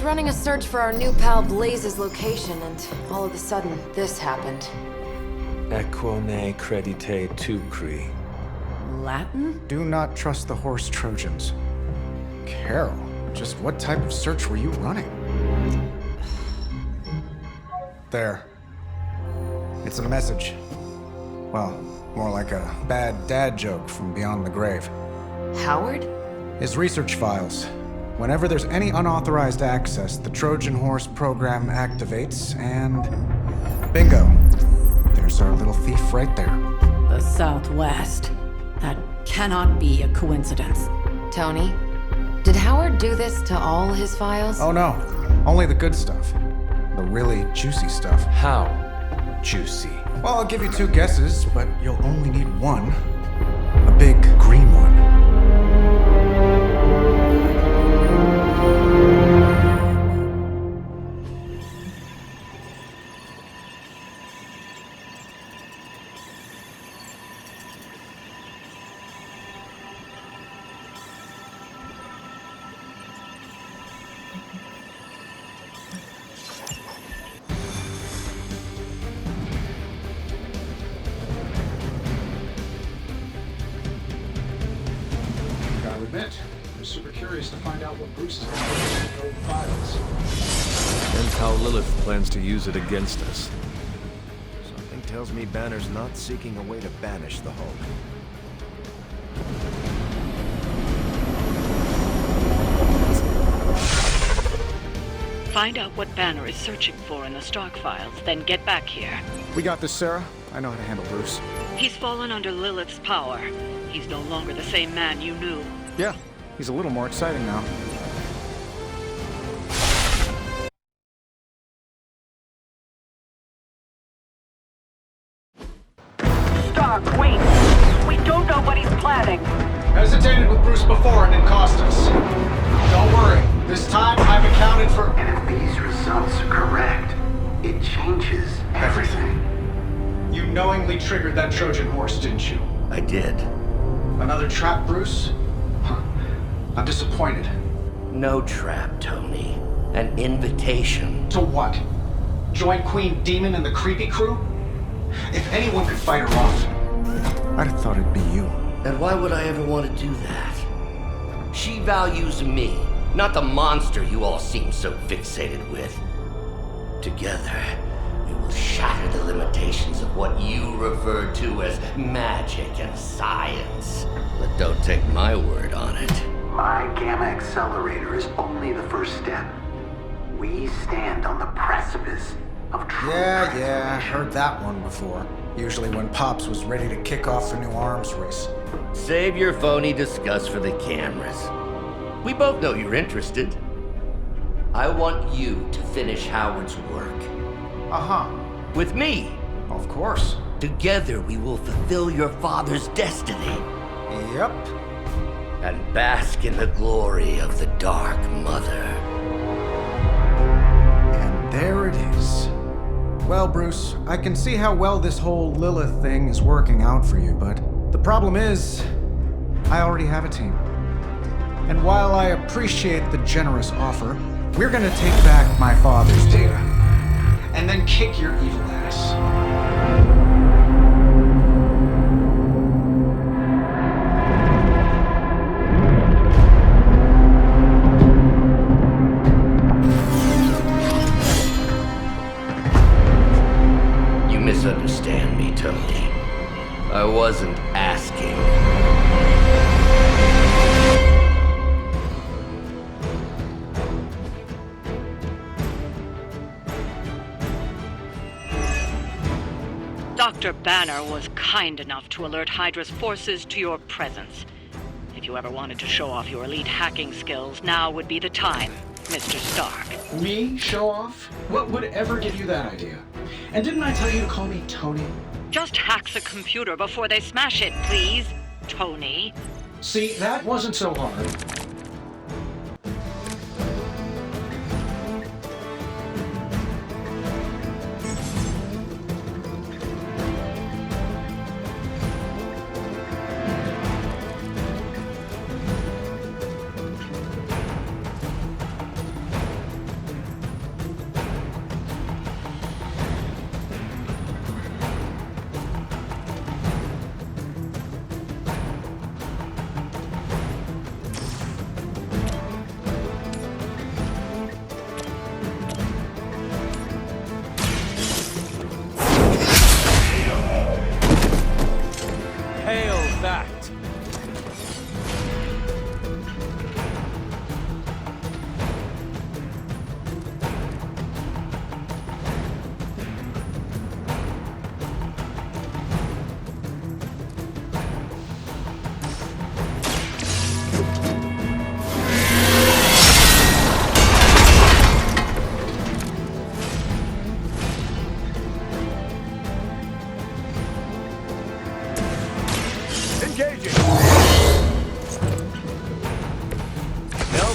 was running a search for our new pal Blaze's location, and all of a sudden, this happened. Equone credite tucri. Latin? Do not trust the horse Trojans. Carol, just what type of search were you running? There. It's a message. Well, more like a bad dad joke from beyond the grave. Howard? His research files. Whenever there's any unauthorized access, the Trojan Horse program activates, and bingo. There's our little thief right there. The Southwest. That cannot be a coincidence. Tony, did Howard do this to all his files? Oh no, only the good stuff. The really juicy stuff. How juicy? Well, I'll give you 2 guesses, but you'll only need one. A big green one. I'm super curious to find out what Bruce is going to do with the old files. And how Lilith plans to use it against us. Something tells me Banner's not seeking a way to banish the Hulk. Find out what Banner is searching for in the Stark files, then get back here. We got this, Sarah. I know how to handle Bruce. He's fallen under Lilith's power. He's no longer the same man you knew. Yeah, he's a little more exciting now. Stark, wait! We don't know what he's planning. Hesitated with Bruce before and it cost us. Don't worry, this time I've accounted for... And if these results are correct, it changes everything. You knowingly triggered that Trojan horse, didn't you? I did. Another trap, Bruce? Huh. I'm disappointed. No trap, Tony. An invitation. To what? Join Queen Demon and the creepy crew? If anyone could fight her off... I'd have thought it'd be you. And why would I ever want to do that? She values me, not the monster you all seem so fixated with. Together, we will shatter the limitations of what you refer to as magic and science. But don't take my word on it. My Gamma Accelerator is only the first step. We stand on the precipice of true Yeah, heard that one before. Usually when Pops was ready to kick off a new arms race. Save your phony disgust for the cameras. We both know you're interested. I want you to finish Howard's work. Uh-huh. With me. Of course. Together we will fulfill your father's destiny. Yep. And bask in the glory of the Dark Mother. And there it is. Well, Bruce, I can see how well this whole Lilith thing is working out for you, but the problem is, I already have a team. And while I appreciate the generous offer, we're gonna take back my father's data. And then kick your evil ass. You misunderstand me, Tony. I wasn't asking. Dr. Banner was kind enough to alert Hydra's forces to your presence. If you ever wanted to show off your elite hacking skills, now would be the time, Mr. Stark. Me? Show off? What would ever give you that idea? And didn't I tell you to call me Tony? Just hack the computer before they smash it, please, Tony. See, that wasn't so hard.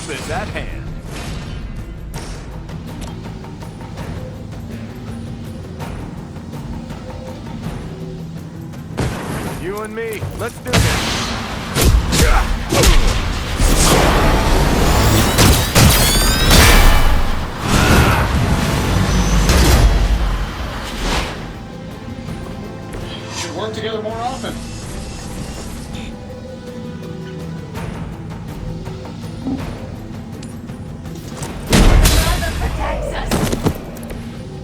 Help is at hand. You and me, let's do this. Should work together more often.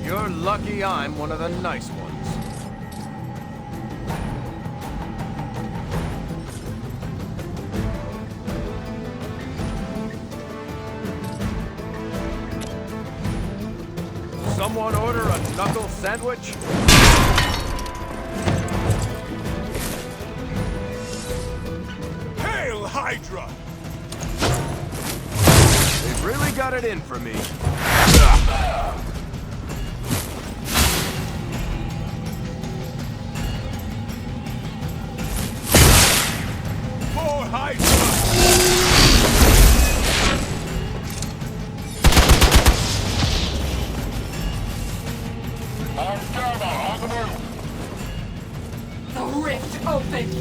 You're lucky I'm one of the nice ones. Someone order a knuckle sandwich? Hail, Hydra! They've really got it in for me. More Hydra! The rift opens!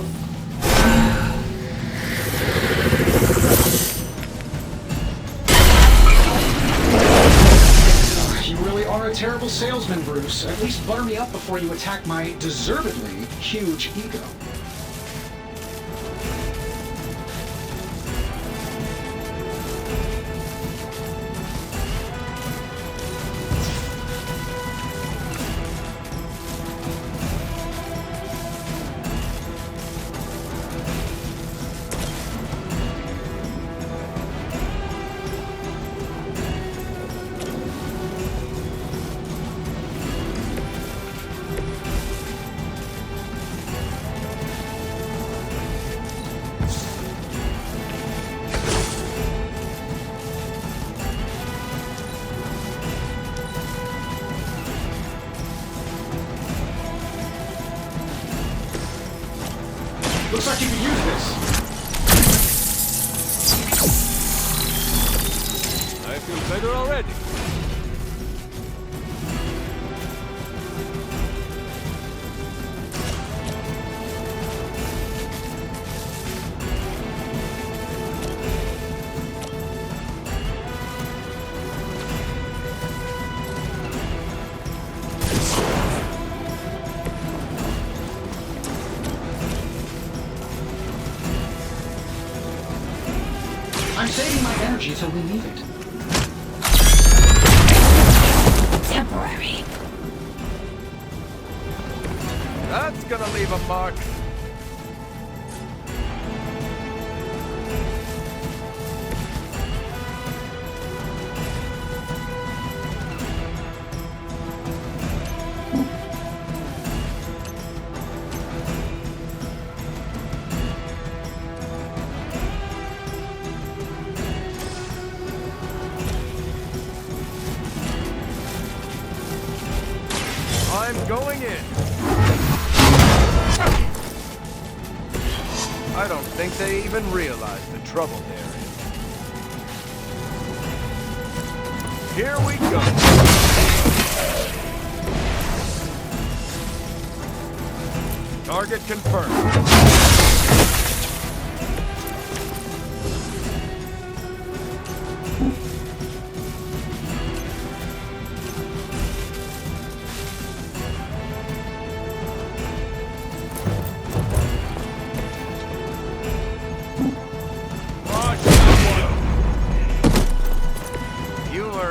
You really are a terrible salesman, Bruce. At least butter me up before you attack my deservedly huge ego. Looks like you can use this. I feel better already. I'm saving my energy till we need it. Temporary. That's gonna leave a mark. I'm going in. I don't think they even realize the trouble they're in. Here we go. Target confirmed.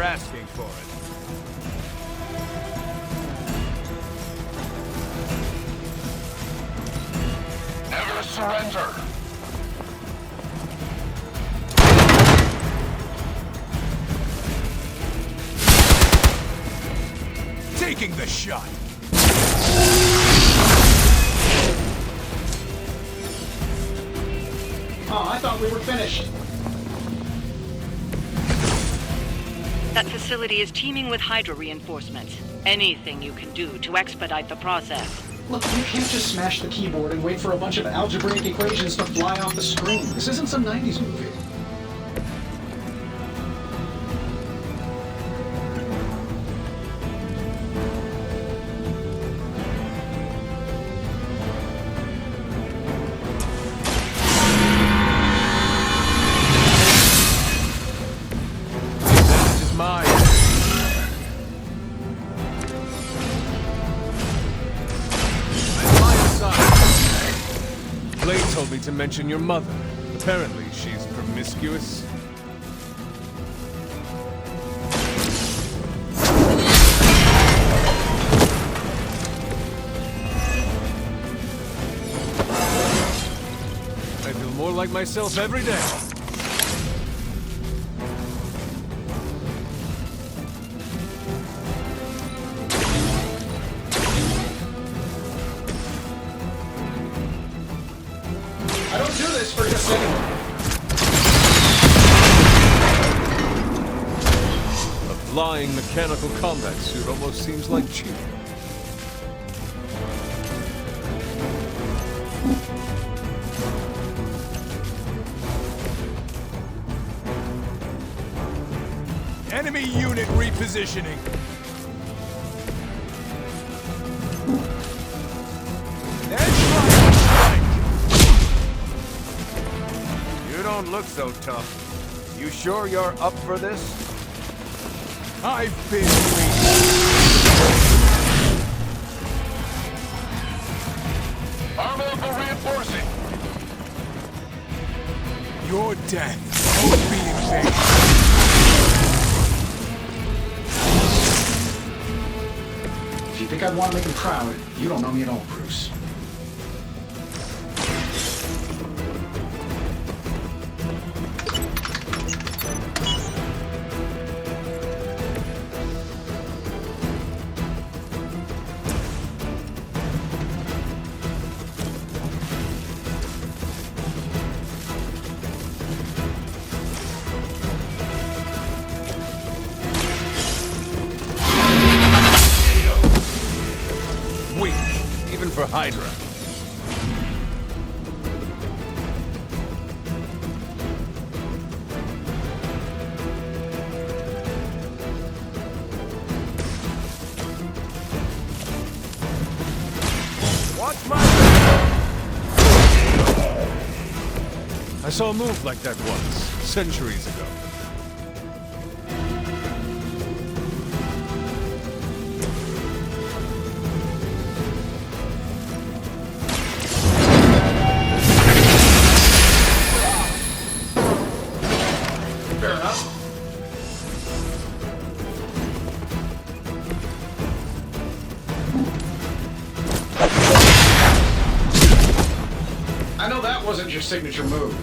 Asking for it. Never surrender! Taking the shot! Oh, I thought we were finished. That facility is teeming with Hydra reinforcements. Anything you can do to expedite the process. Look, you can't just smash the keyboard and wait for a bunch of algebraic equations to fly off the screen. This isn't some 90s movie. to mention your mother. Apparently, she's promiscuous. I feel more like myself every day. I don't do this for just anyone. A flying mechanical combat suit almost seems like cheating. Enemy unit repositioning. You don't look so tough. You sure you're up for this? I've been waiting. Armor reinforcing. Your death won't be in vain. If you think I'd want to make him proud, you don't know me at all, Bruce. Even for Hydra. Watch my... I saw a move like that once, centuries ago. Fair enough. I know that wasn't your signature move.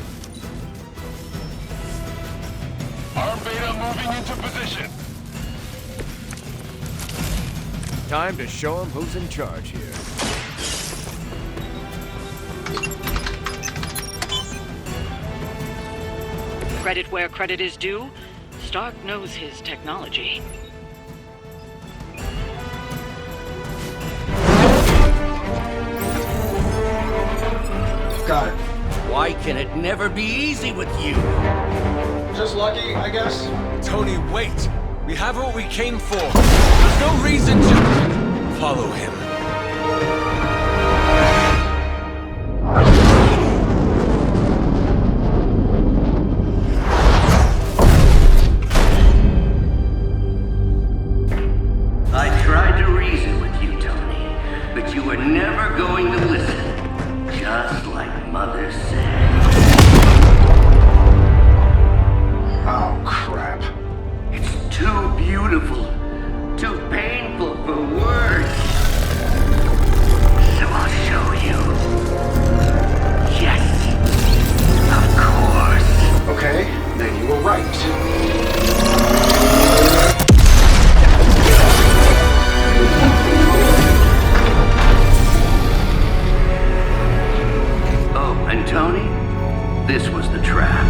Arm Beta moving into position. Time to show him who's in charge here. Credit where credit is due. Stark knows his technology. Got it. Why can it never be easy with you? Just lucky, I guess. Tony, wait! We have what we came for. There's no reason to follow him. I tried to reason with you, Tony, but you were never going to listen. Just like Mother said. Oh, crap. It's too beautiful, too painful for words. So I'll show you. Yes, of course. Okay, then you were right. Oh, and Tony, this was the trap.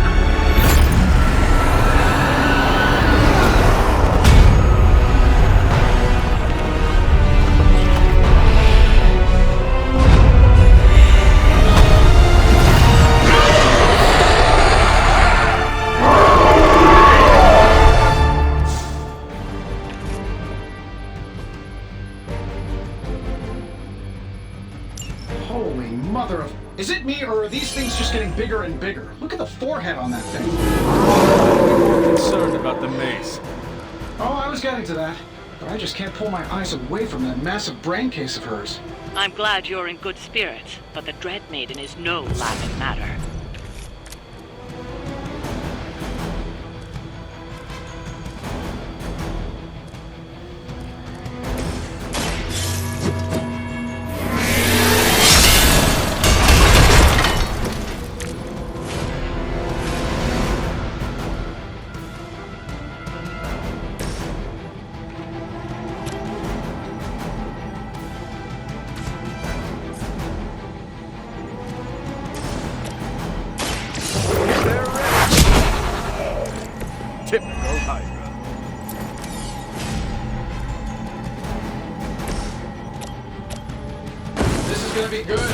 Holy mother of... Is it me, or are these things just getting bigger and bigger? Look at the forehead on that thing. Concerned about the maze. Oh, I was getting to that. but I just can't pull my eyes away from that massive brain case of hers. I'm glad you're in good spirits, but the Dread Maiden is no laughing matter. Typical Hydra. This is gonna be good.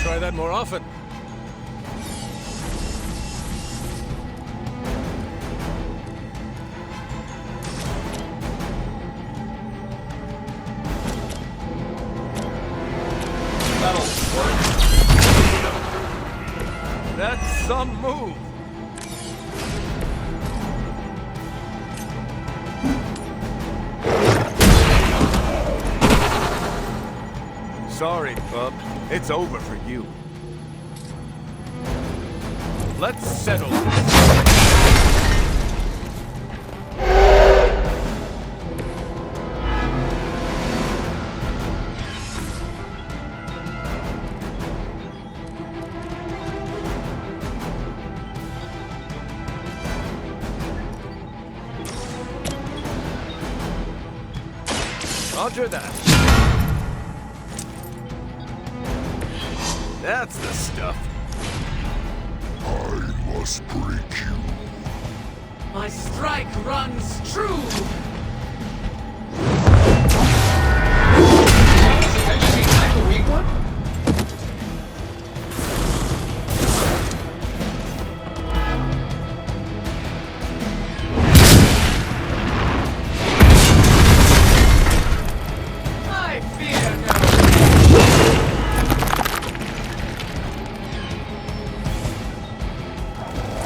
Try that more often. That's some move. Sorry, pup. It's over for you. Let's settle this. Roger that. That's the stuff. I must break you. My strike runs true! That just means I'm the weak one? I fear no.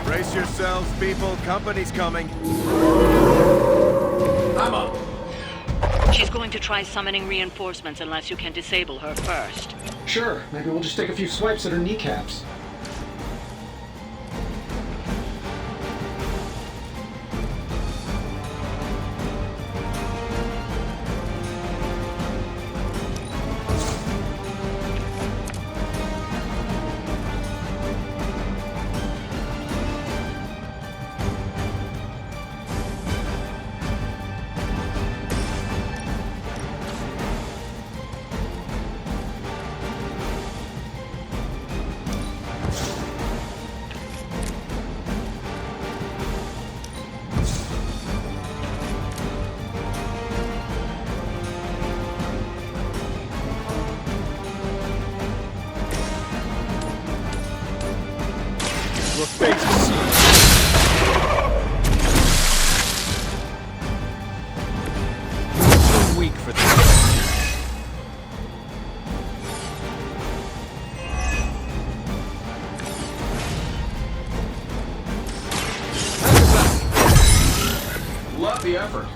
Brace yourselves, people. Company's coming. I'm up. She's going to try summoning reinforcements unless you can disable her first. Sure, maybe we'll just take a few swipes at her kneecaps. Your fate is sealed. Too weak for this. Love the effort.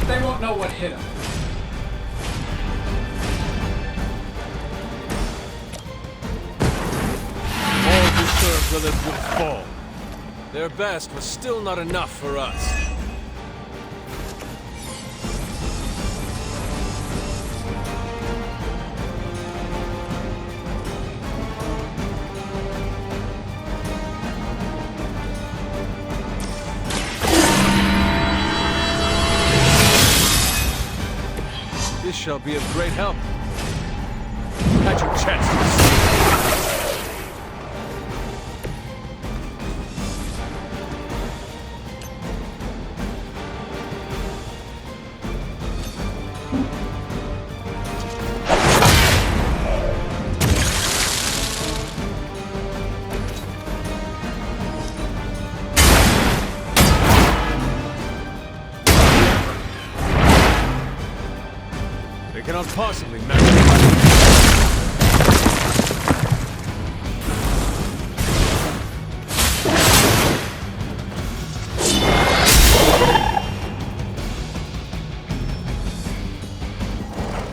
They won't know what hit him. All who serve Lilith will fall. Their best was still not enough for us. This shall be of great help. At your chest. They cannot possibly match.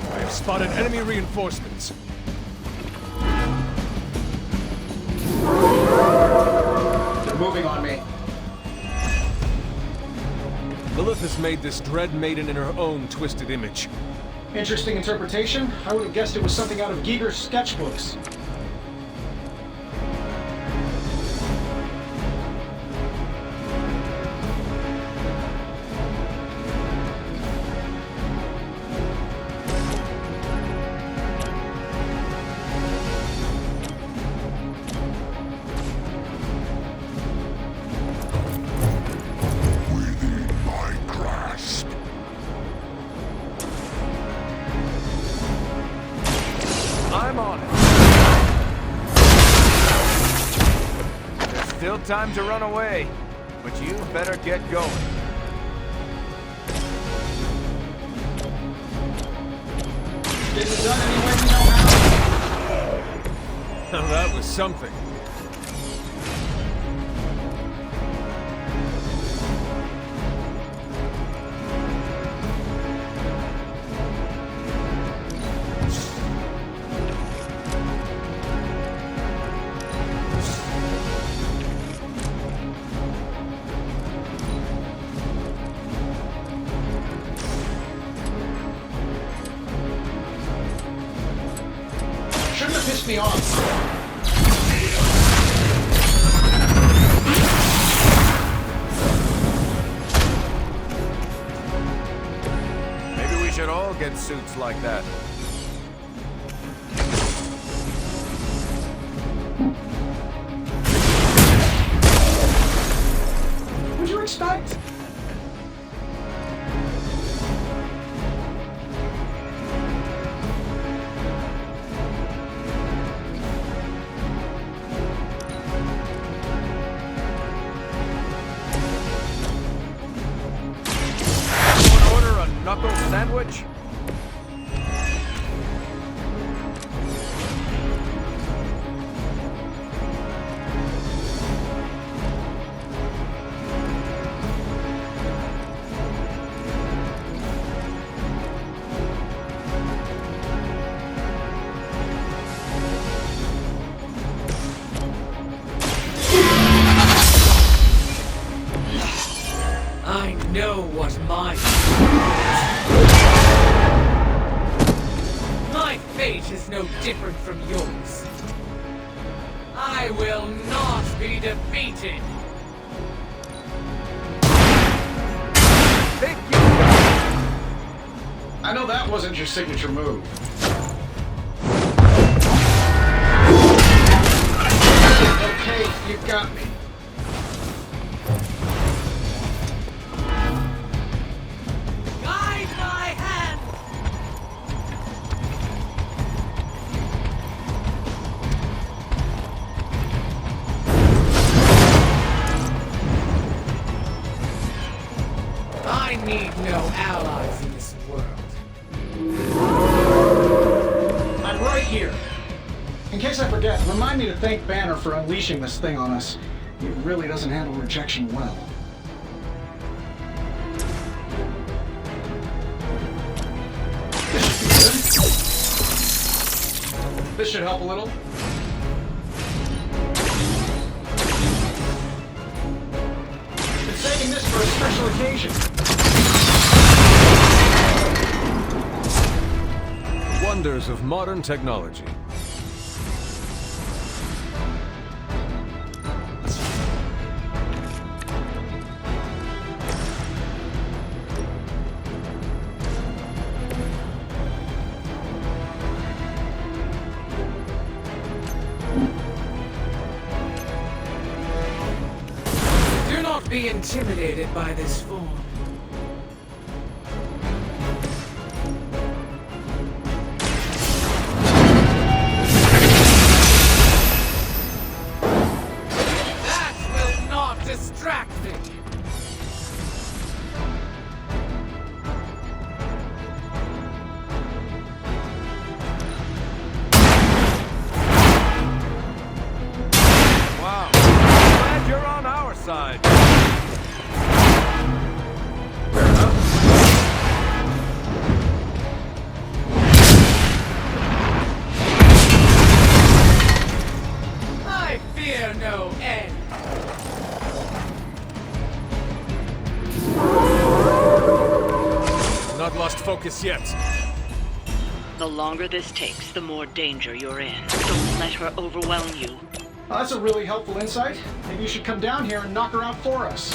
I have spotted enemy reinforcements. They're moving on me. Lilith has made this dread maiden in her own twisted image. Interesting interpretation. I would have guessed it was something out of Giger's sketchbooks. I'm on it. There's still time to run away, but you better get going. Getting it done any way we know how. Now that was something. Shouldn't have pissed me off. Maybe we should all get suits like that. What'd you expect? Knuckle sandwich? I know what mine is. My fate is no different from yours. I will not be defeated. I know that wasn't your signature move. Okay, you got me. Guide my hand! I need no allies in this world. I'm right here. In case I forget, remind me to thank Banner for unleashing this thing on us. He really doesn't handle rejection well. This should help a little. Been saving this for a special occasion. Wonders of modern technology. Do not be intimidated by this form. That will not distract me. side. I fear no end. Not lost focus yet. The longer this takes, the more danger you're in. Don't let her overwhelm you. Well, that's a really helpful insight. Maybe you should come down here and knock her out for us.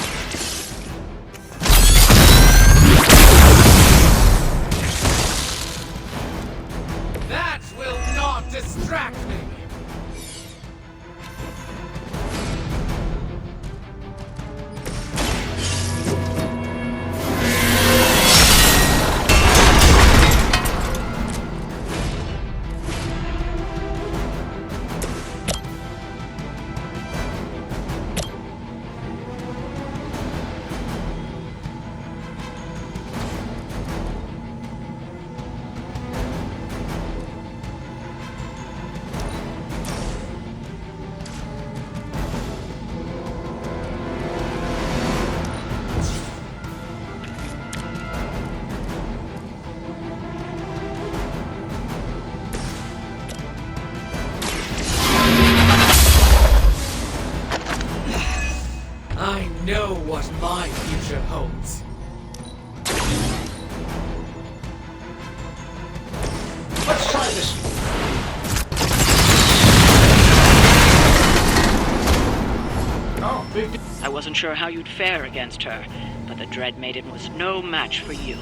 That will not distract me. I know what my future holds. Let's try this. Oh, big deal. I wasn't sure how you'd fare against her, but the Dread Maiden was no match for you.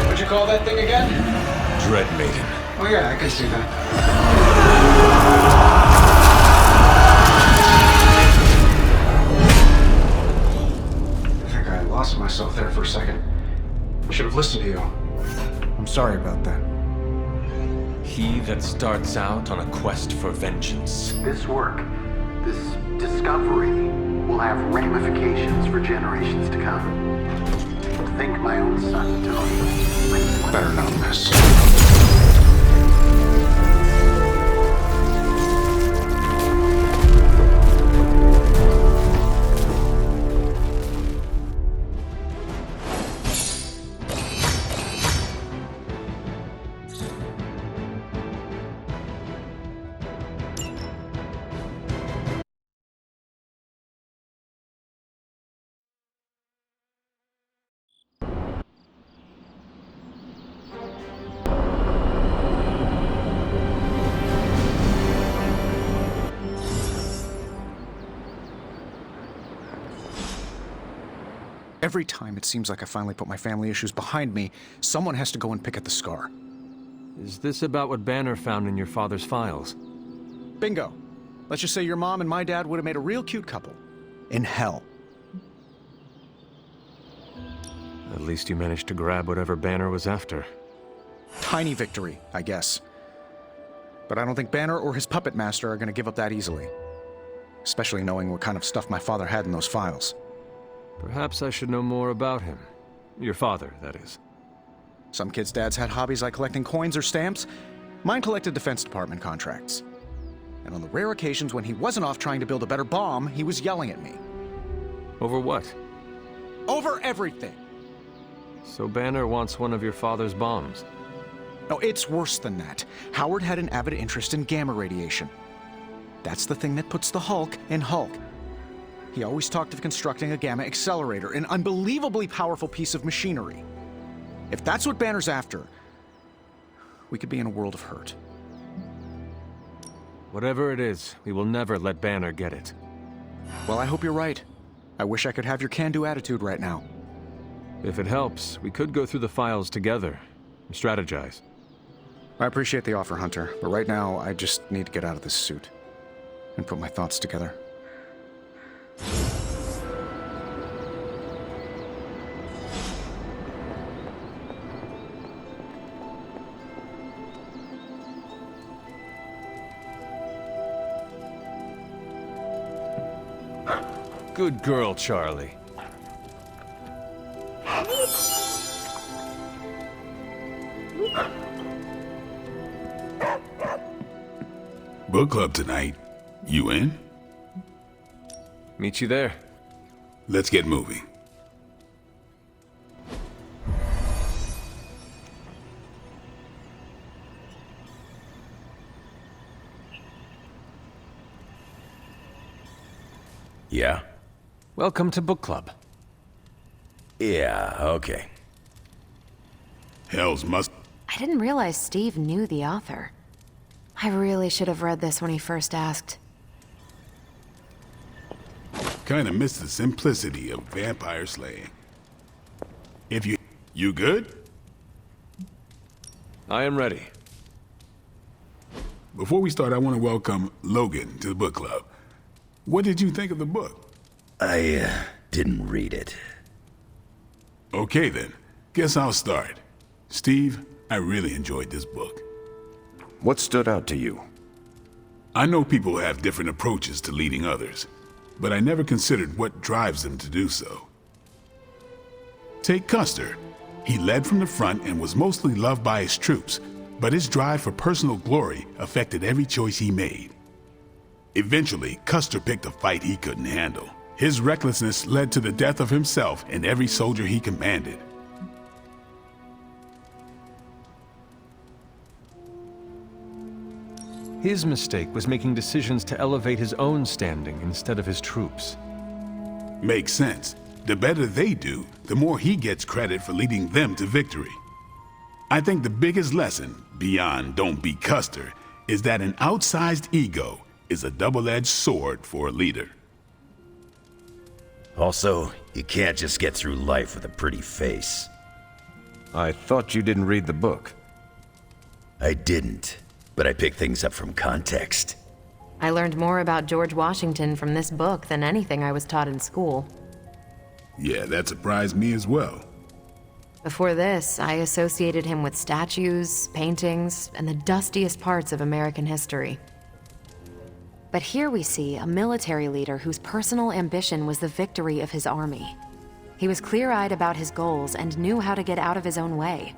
What'd you call that thing again? Dread Maiden. Oh yeah, I can see that. I think I lost myself there for a second. I should have listened to you. I'm sorry about that. He that starts out on a quest for vengeance. This work, this discovery, will have ramifications for generations to come. To think my own son, Tony. Better known this. Every time it seems like I finally put my family issues behind me, someone has to go and pick at the scar. Is this about what Banner found in your father's files? Bingo. Let's just say your mom and my dad would have made a real cute couple. In hell. At least you managed to grab whatever Banner was after. Tiny victory, I guess. But I don't think Banner or his puppet master are going to give up that easily. Especially knowing what kind of stuff my father had in those files. Perhaps I should know more about him. Your father, that is. Some kids' dads had hobbies like collecting coins or stamps. Mine collected Defense Department contracts. And on the rare occasions when he wasn't off trying to build a better bomb, he was yelling at me. Over what? Over everything! So Banner wants one of your father's bombs. No, it's worse than that. Howard had an avid interest in gamma radiation. That's the thing that puts the Hulk in Hulk. He always talked of constructing a gamma accelerator, an unbelievably powerful piece of machinery. If that's what Banner's after, we could be in a world of hurt. Whatever it is, we will never let Banner get it. Well, I hope you're right. I wish I could have your can-do attitude right now. If it helps, we could go through the files together and strategize. I appreciate the offer, Hunter, but right now I just need to get out of this suit and put my thoughts together. Good girl, Charlie. Book club tonight. You in? Meet you there. Let's get moving. Yeah? Welcome to book club. Yeah, okay. Hell's must. I didn't realize Steve knew the author. I really should have read this when he first asked. Kinda missed the simplicity of vampire slaying. If you good? I am ready. Before we start, I want to welcome Logan to the book club. What did you think of the book? I didn't read it. Okay then, guess I'll start. Steve, I really enjoyed this book. What stood out to you? I know people have different approaches to leading others, but I never considered what drives them to do so. Take Custer. He led from the front and was mostly loved by his troops, but his drive for personal glory affected every choice he made. Eventually, Custer picked a fight he couldn't handle. His recklessness led to the death of himself and every soldier he commanded. His mistake was making decisions to elevate his own standing instead of his troops. Makes sense. The better they do, the more he gets credit for leading them to victory. I think the biggest lesson, beyond don't be Custer, is that an outsized ego is a double-edged sword for a leader. Also, you can't just get through life with a pretty face. I thought you didn't read the book. I didn't, but I picked things up from context. I learned more about George Washington from this book than anything I was taught in school. Yeah, that surprised me as well. Before this, I associated him with statues, paintings, and the dustiest parts of American history. But here we see a military leader whose personal ambition was the victory of his army. He was clear-eyed about his goals and knew how to get out of his own way.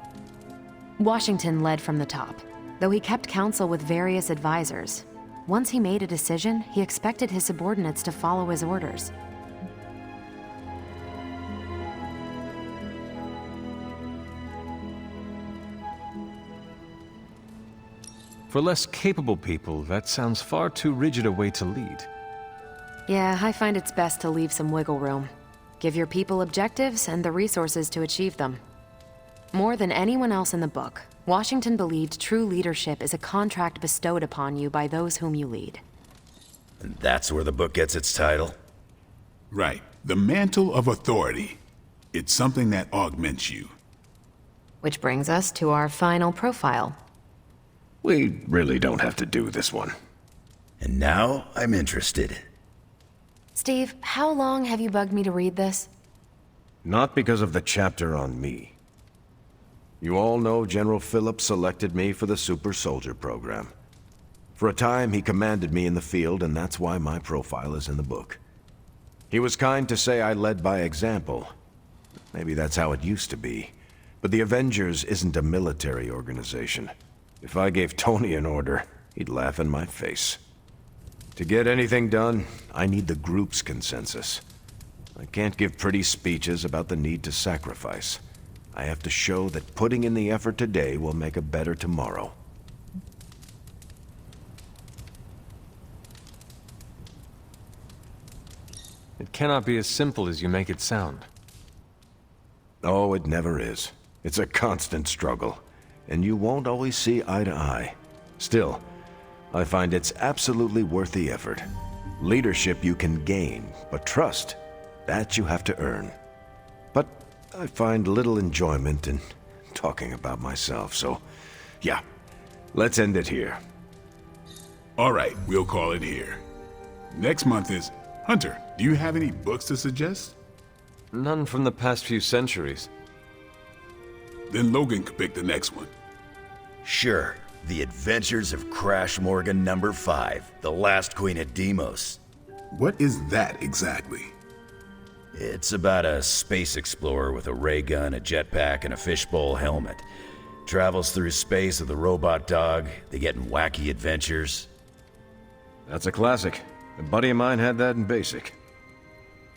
Washington led from the top, though he kept counsel with various advisors. Once he made a decision, he expected his subordinates to follow his orders. For less capable people, that sounds far too rigid a way to lead. Yeah, I find it's best to leave some wiggle room. Give your people objectives and the resources to achieve them. More than anyone else in the book, Washington believed true leadership is a contract bestowed upon you by those whom you lead. And that's where the book gets its title? Right. The mantle of authority. It's something that augments you. Which brings us to our final profile. We really don't have to do this one. And now I'm interested. Steve, how long have you bugged me to read this? Not because of the chapter on me. You all know General Phillips selected me for the Super Soldier program. For a time, he commanded me in the field, and that's why my profile is in the book. He was kind to say I led by example. Maybe that's how it used to be. But the Avengers isn't a military organization. If I gave Tony an order, he'd laugh in my face. To get anything done, I need the group's consensus. I can't give pretty speeches about the need to sacrifice. I have to show that putting in the effort today will make a better tomorrow. It cannot be as simple as you make it sound. Oh, it never is. It's a constant struggle, and you won't always see eye to eye. Still, I find it's absolutely worth the effort. Leadership you can gain, but trust, that you have to earn. But I find little enjoyment in talking about myself, so yeah, let's end it here. All right, we'll call it here. Next month is... Hunter, do you have any books to suggest? None from the past few centuries. Then Logan could pick the next one. Sure. The Adventures of Crash Morgan number 5, The Last Queen of Deimos. What is that exactly? It's about a space explorer with a ray gun, a jetpack, and a fishbowl helmet. Travels through space with a robot dog. They get in wacky adventures. That's a classic. A buddy of mine had that in basic.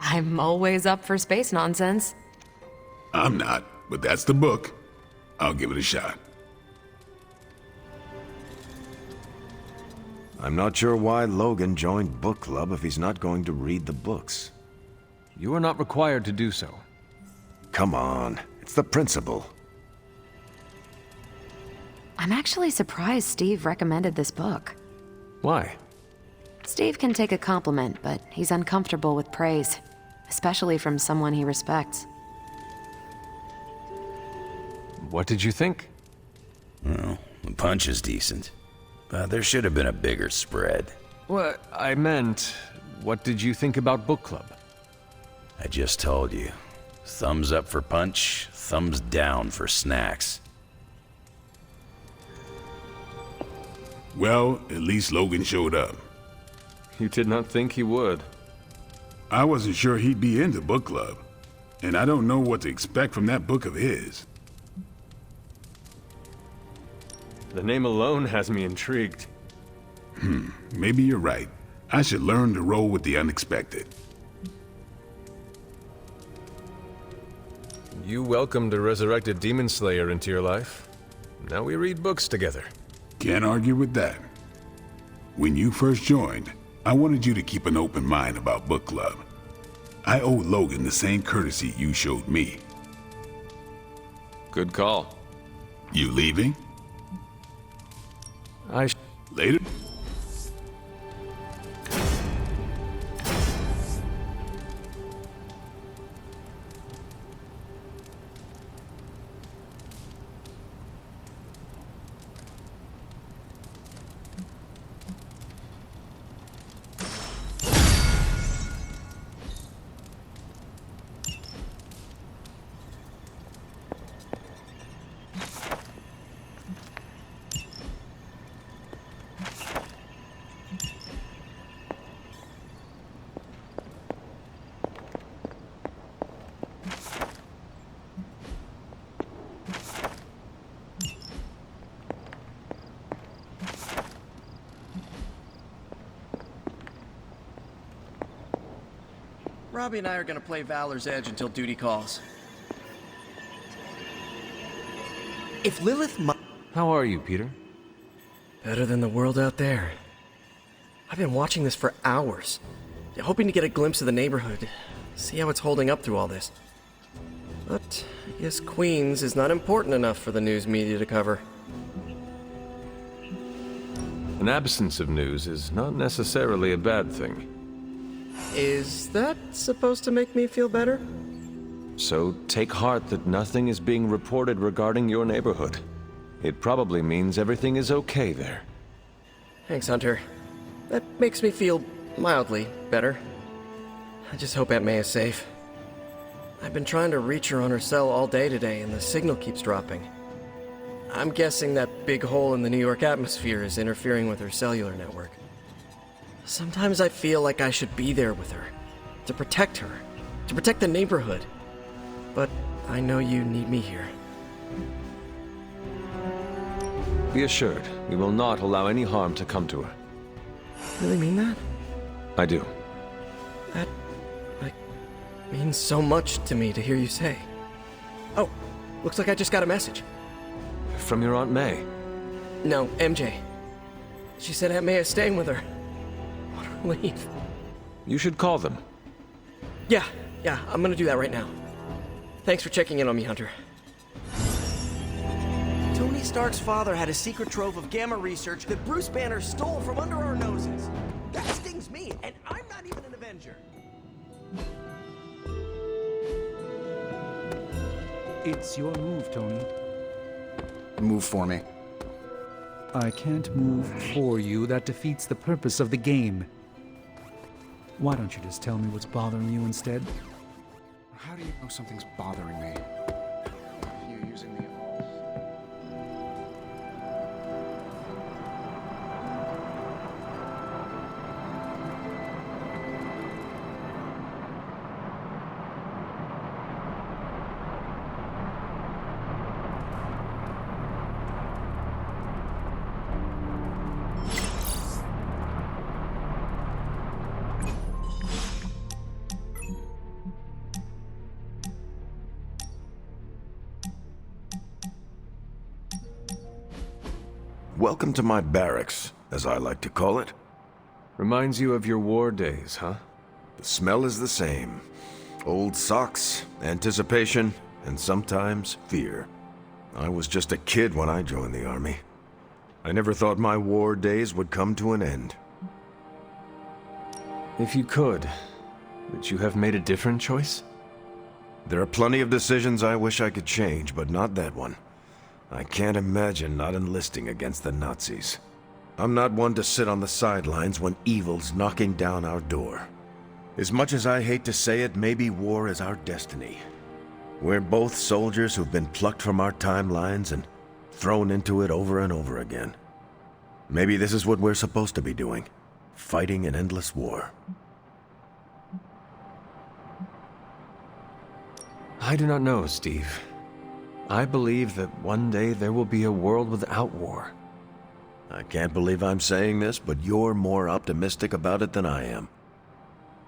I'm always up for space nonsense. I'm not, but that's the book. I'll give it a shot. I'm not sure why Logan joined book club if he's not going to read the books. You are not required to do so. Come on, it's the principle. I'm actually surprised Steve recommended this book. Why? Steve can take a compliment, but he's uncomfortable with praise, especially from someone he respects. What did you think? Well, the punch is decent, but there should have been a bigger spread. What I meant, what did you think about book club? I just told you. Thumbs up for punch, thumbs down for snacks. Well, at least Logan showed up. You did not think he would. I wasn't sure he'd be into book club, and I don't know what to expect from that book of his. The name alone has me intrigued. Maybe you're right. I should learn to roll with the unexpected. You welcomed a resurrected demon slayer into your life. Now we read books together. Can't argue with that. When you first joined, I wanted you to keep an open mind about book club. I owe Logan the same courtesy you showed me. Good call. You leaving? Later? Robbie and I are gonna play Valor's Edge until duty calls. If Lilith How are you, Peter? Better than the world out there. I've been watching this for hours, hoping to get a glimpse of the neighborhood, see how it's holding up through all this. But I guess Queens is not important enough for the news media to cover. An absence of news is not necessarily a bad thing. Is that supposed to make me feel better? So take heart that nothing is being reported regarding your neighborhood. It probably means everything is okay there. Thanks, Hunter. That makes me feel mildly better. I just hope Aunt May is safe. I've been trying to reach her on her cell all day today, and the signal keeps dropping. I'm guessing that big hole in the New York atmosphere is interfering with her cellular network. Sometimes I feel like I should be there with her, to protect her, to protect the neighborhood. But I know you need me here. Be assured, we will not allow any harm to come to her. Really mean that? I do. That means so much to me to hear you say. Oh, looks like I just got a message. From your Aunt May? No, MJ. She said Aunt May is staying with her. What a relief. You should call them. Yeah, I'm gonna do that right now. Thanks for checking in on me, Hunter. Tony Stark's father had a secret trove of gamma research that Bruce Banner stole from under our noses. That stings me, and I'm not even an Avenger. It's your move, Tony. Move for me. I can't move for you. That defeats the purpose of the game. Why don't you just tell me what's bothering you instead? How do you know something's bothering me? You using the Welcome to my barracks, as I like to call it. Reminds you of your war days, huh? The smell is the same. Old socks, anticipation, and sometimes fear. I was just a kid when I joined the army. I never thought my war days would come to an end. If you could you have made a different choice? There are plenty of decisions I wish I could change, but not that one. I can't imagine not enlisting against the Nazis. I'm not one to sit on the sidelines when evil's knocking down our door. As much as I hate to say it, maybe war is our destiny. We're both soldiers who've been plucked from our timelines and thrown into it over and over again. Maybe this is what we're supposed to be doing, fighting an endless war. I do not know, Steve. I believe that one day there will be a world without war. I can't believe I'm saying this, but you're more optimistic about it than I am.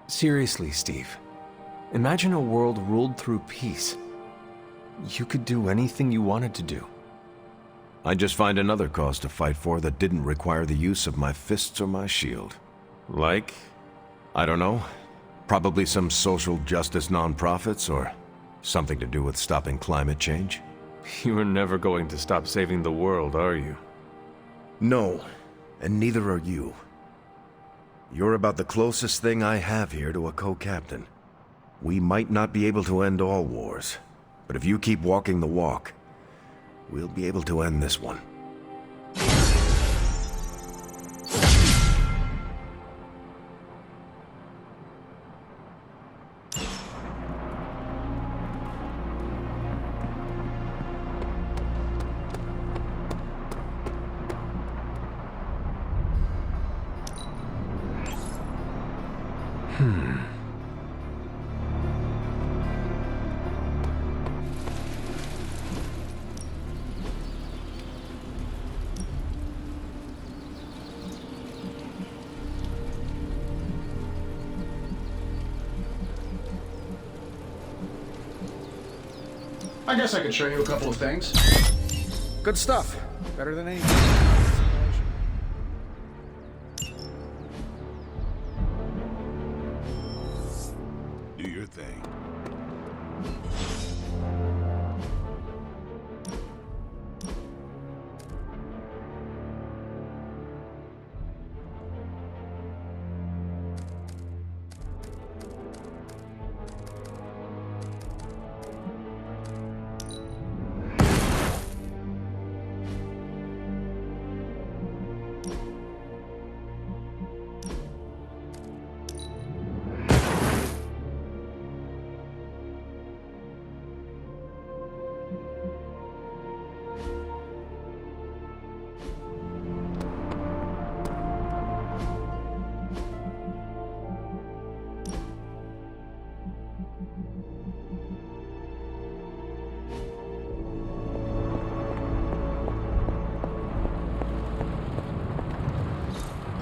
Seriously, Steve. Imagine a world ruled through peace. You could do anything you wanted to do. I'd just find another cause to fight for that didn't require the use of my fists or my shield. Like? I don't know. Probably some social justice nonprofits or something to do with stopping climate change. You are never going to stop saving the world, are you? No, and neither are you. You're about the closest thing I have here to a co-captain. We might not be able to end all wars, but if you keep walking the walk, we'll be able to end this one. I guess I could show you a couple of things. Good stuff. Better than anything. Do your thing.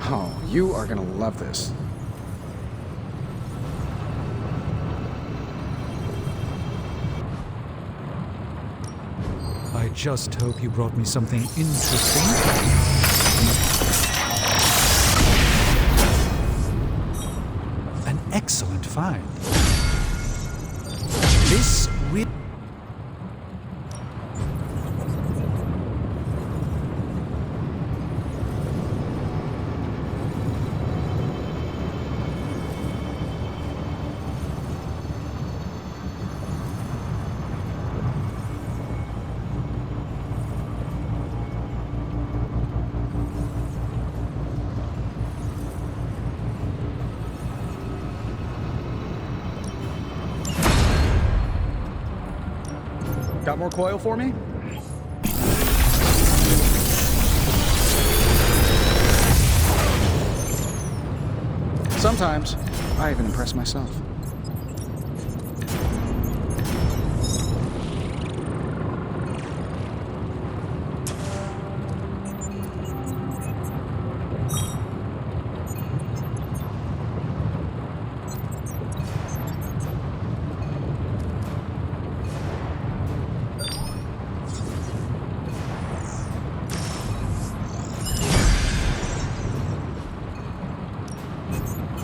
Oh, you are gonna love this. I just hope you brought me something interesting. An excellent find. This will... Got more coil for me? Sometimes, I even impress myself.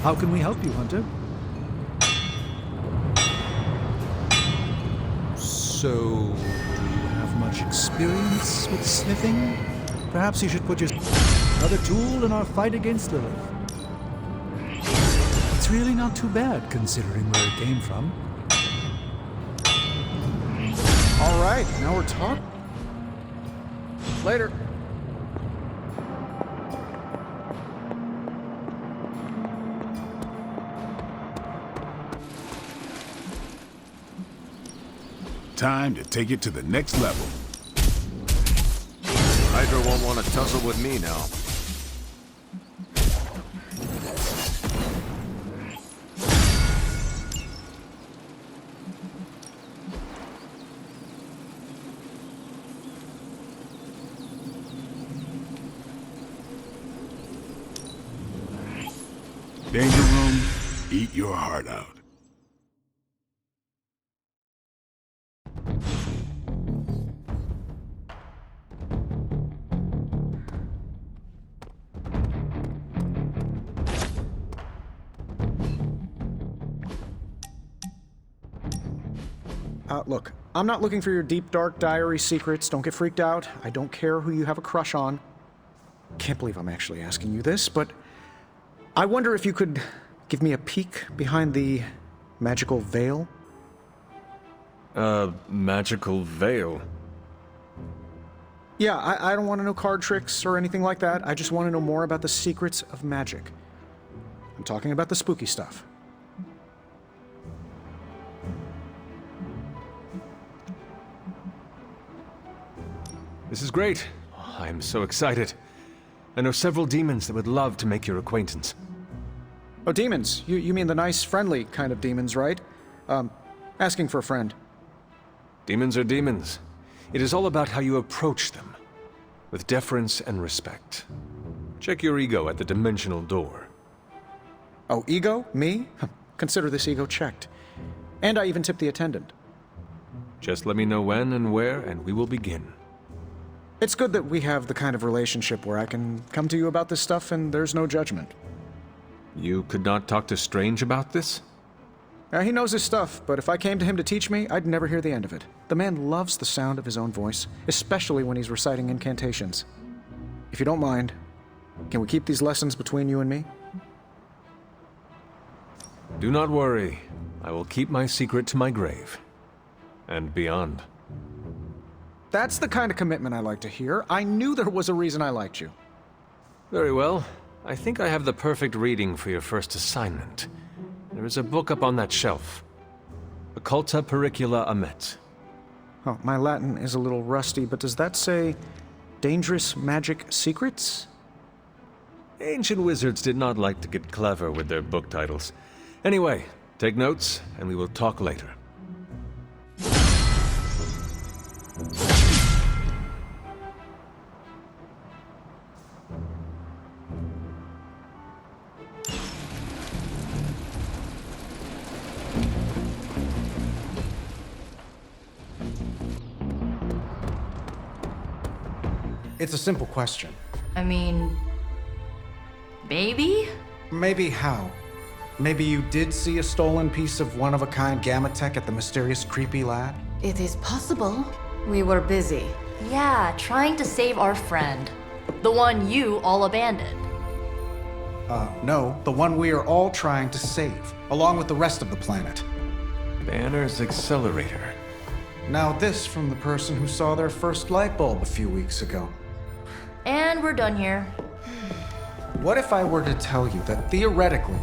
How can we help you, Hunter? So, do you have much experience with sniffing? Perhaps you should put your another tool in our fight against Lilith. It's really not too bad, considering where it came from. All right, now we're talking. Later. Time to take it to the next level. Hydra won't want to tussle with me now. Danger room, eat your heart out. Look, I'm not looking for your deep, dark diary secrets. Don't get freaked out. I don't care who you have a crush on. Can't believe I'm actually asking you this, but I wonder if you could give me a peek behind the magical veil? Magical veil? Yeah, I don't want to know card tricks or anything like that. I just want to know more about the secrets of magic. I'm talking about the spooky stuff. This is great. I'm so excited. I know several demons that would love to make your acquaintance. Oh, demons. You mean the nice, friendly kind of demons, right? Asking for a friend. Demons are demons. It is all about how you approach them, with deference and respect. Check your ego at the dimensional door. Oh, ego? Me? Consider this ego checked. And I even tipped the attendant. Just let me know when and where, and we will begin. It's good that we have the kind of relationship where I can come to you about this stuff and there's no judgment. You could not talk to Strange about this? He knows his stuff, but if I came to him to teach me, I'd never hear the end of it. The man loves the sound of his own voice, especially when he's reciting incantations. If you don't mind, can we keep these lessons between you and me? Do not worry. I will keep my secret to my grave. And beyond. That's the kind of commitment I like to hear. I knew there was a reason I liked you. Very well. I think I have the perfect reading for your first assignment. There is a book up on that shelf. Occulta Pericula Amet. Oh, my Latin is a little rusty, but does that say dangerous magic secrets? Ancient wizards did not like to get clever with their book titles. Anyway, take notes, and we will talk later. It's a simple question. I mean, maybe? Maybe how? Maybe you did see a stolen piece of one-of-a-kind gamma tech at the mysterious creepy lab? It is possible. We were busy. Yeah, trying to save our friend. The one you all abandoned. No, the one we are all trying to save, along with the rest of the planet. Banner's accelerator. Now this from the person who saw their first light bulb a few weeks ago. And we're done here. What if I were to tell you that theoretically,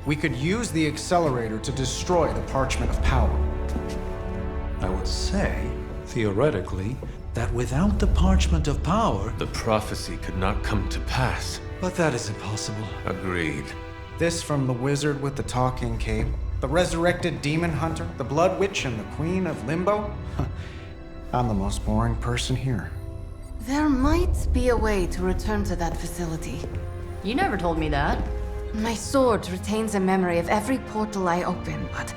we could use the accelerator to destroy the Parchment of Power? I would say, theoretically, that without the Parchment of Power... the prophecy could not come to pass. But that is impossible. Agreed. This from the wizard with the talking cape, the resurrected demon hunter, the blood witch, and the queen of limbo? I'm the most boring person here. There might be a way to return to that facility. You never told me that. My sword retains a memory of every portal I open, but...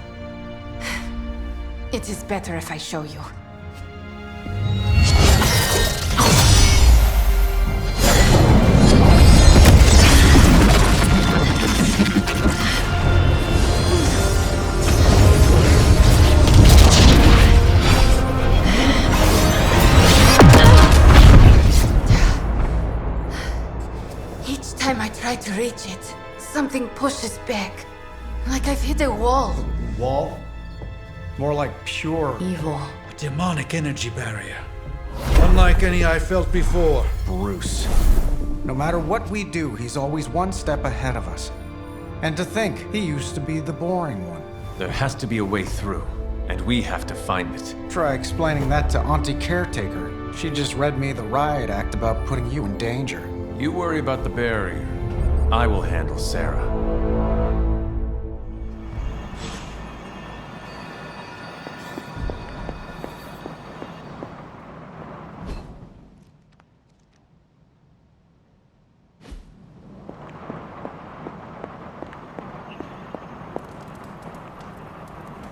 it is better if I show you. rigid. Something pushes back. Like I've hit a wall. Wall? More like pure evil. A demonic energy barrier. Unlike any I felt before. Bruce. No matter what we do, he's always one step ahead of us. And to think, he used to be the boring one. There has to be a way through, and we have to find it. Try explaining that to Auntie Caretaker. She just read me the riot act about putting you in danger. You worry about the barrier. I will handle Sarah.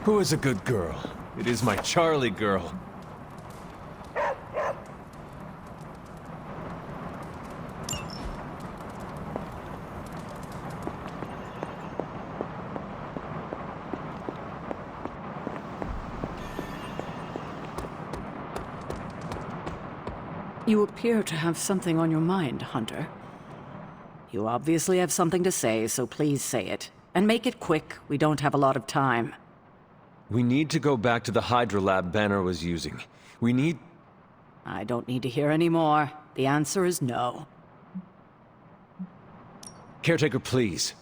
Who is a good girl? It is my Charlie girl. You appear to have something on your mind, Hunter. You obviously have something to say, so please say it. And make it quick. We don't have a lot of time. We need to go back to the Hydra lab Banner was using. We need... I don't need to hear any more. The answer is no. Caretaker, please.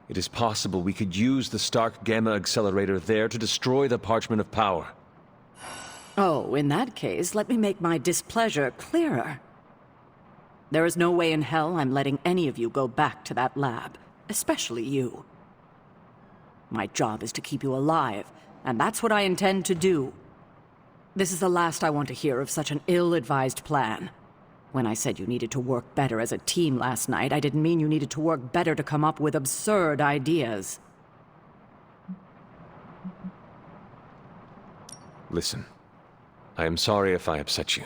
It is possible we could use the Stark Gamma Accelerator there to destroy the Parchment of Power. Oh, in that case, let me make my displeasure clearer. There is no way in hell I'm letting any of you go back to that lab, especially you. My job is to keep you alive, and that's what I intend to do. This is the last I want to hear of such an ill-advised plan. When I said you needed to work better as a team last night, I didn't mean you needed to work better to come up with absurd ideas. Listen. I am sorry if I upset you.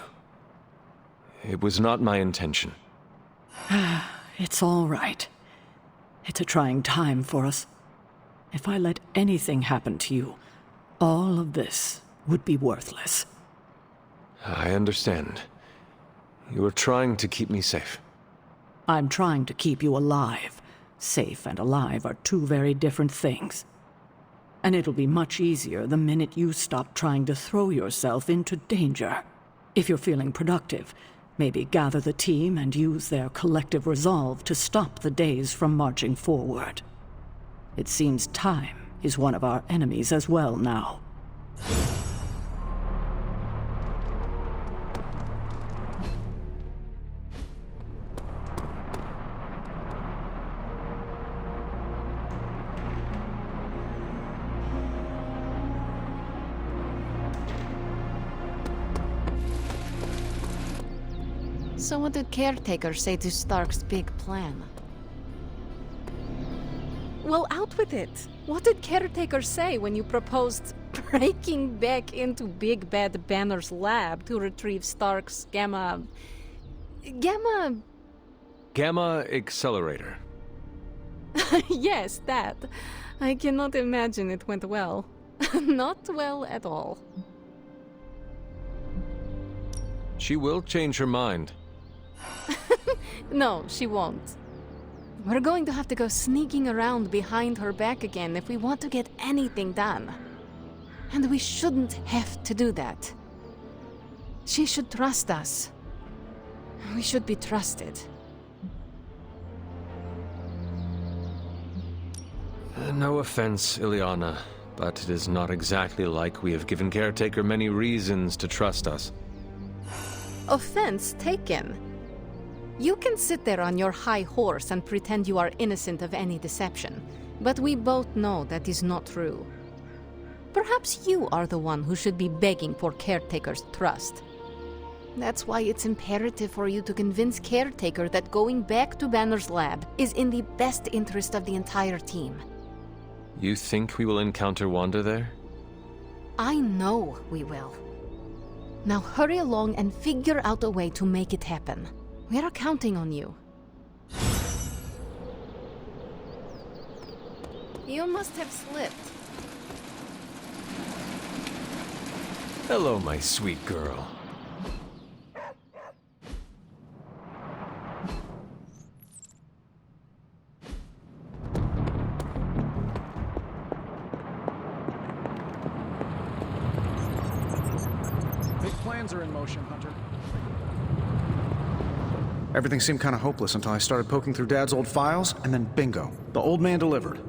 It was not my intention. It's all right. It's a trying time for us. If I let anything happen to you, all of this would be worthless. I understand. You are trying to keep me safe. I'm trying to keep you alive. Safe and alive are two very different things. And it'll be much easier the minute you stop trying to throw yourself into danger. If you're feeling productive, maybe gather the team and use their collective resolve to stop the days from marching forward. It seems time is one of our enemies as well now. So what did Caretaker say to Stark's big plan? Well, out with it. What did Caretaker say when you proposed breaking back into Big Bad Banner's lab to retrieve Stark's Gamma Accelerator. Yes, that. I cannot imagine it went well. Not well at all. She will change her mind. No, she won't. We're going to have to go sneaking around behind her back again if we want to get anything done. And we shouldn't have to do that. She should trust us. We should be trusted. No offense, Ileana, but it is not exactly like we have given Caretaker many reasons to trust us. Offense taken. You can sit there on your high horse and pretend you are innocent of any deception, but we both know that is not true. Perhaps you are the one who should be begging for Caretaker's trust. That's why it's imperative for you to convince Caretaker that going back to Banner's lab is in the best interest of the entire team. You think we will encounter Wanda there? I know we will. Now hurry along and figure out a way to make it happen. We are counting on you. You must have slipped. Hello, my sweet girl. plans are in motion, Hunter. Everything seemed kind of hopeless until I started poking through Dad's old files, and then bingo, the old man delivered.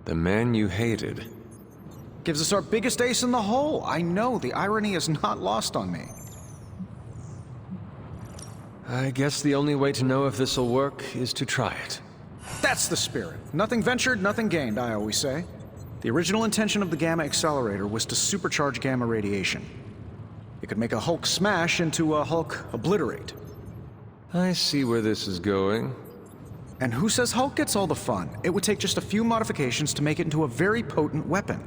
The man you hated. Gives us our biggest ace in the hole. I know, the irony is not lost on me. I guess the only way to know if this'll work is to try it. That's the spirit. Nothing ventured, nothing gained, I always say. The original intention of the Gamma Accelerator was to supercharge gamma radiation. It could make a Hulk smash into a Hulk obliterate. I see where this is going. And who says Hulk gets all the fun? It would take just a few modifications to make it into a very potent weapon.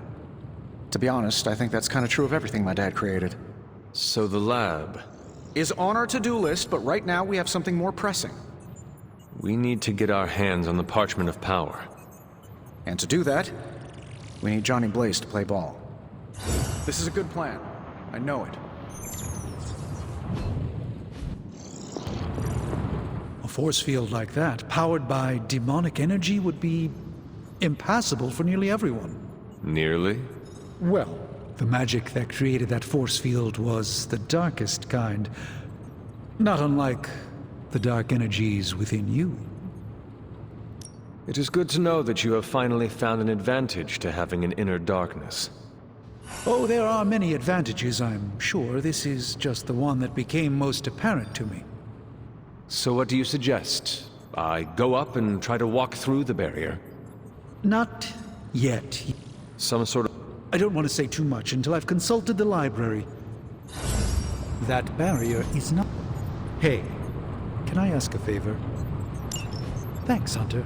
To be honest, I think that's kind of true of everything my dad created. So the lab is on our to-do list, but right now we have something more pressing. We need to get our hands on the Parchment of Power. And to do that, we need Johnny Blaze to play ball. This is a good plan. I know it. A force field like that, powered by demonic energy, would be impassable for nearly everyone. Nearly? Well, the magic that created that force field was the darkest kind. Not unlike the dark energies within you. It is good to know that you have finally found an advantage to having an inner darkness. Oh, there are many advantages, I'm sure. This is just the one that became most apparent to me. So what do you suggest? I go up and try to walk through the barrier? Not yet. Some sort of... I don't want to say too much until I've consulted the library. That barrier is not... Hey, can I ask a favor? Thanks, Hunter.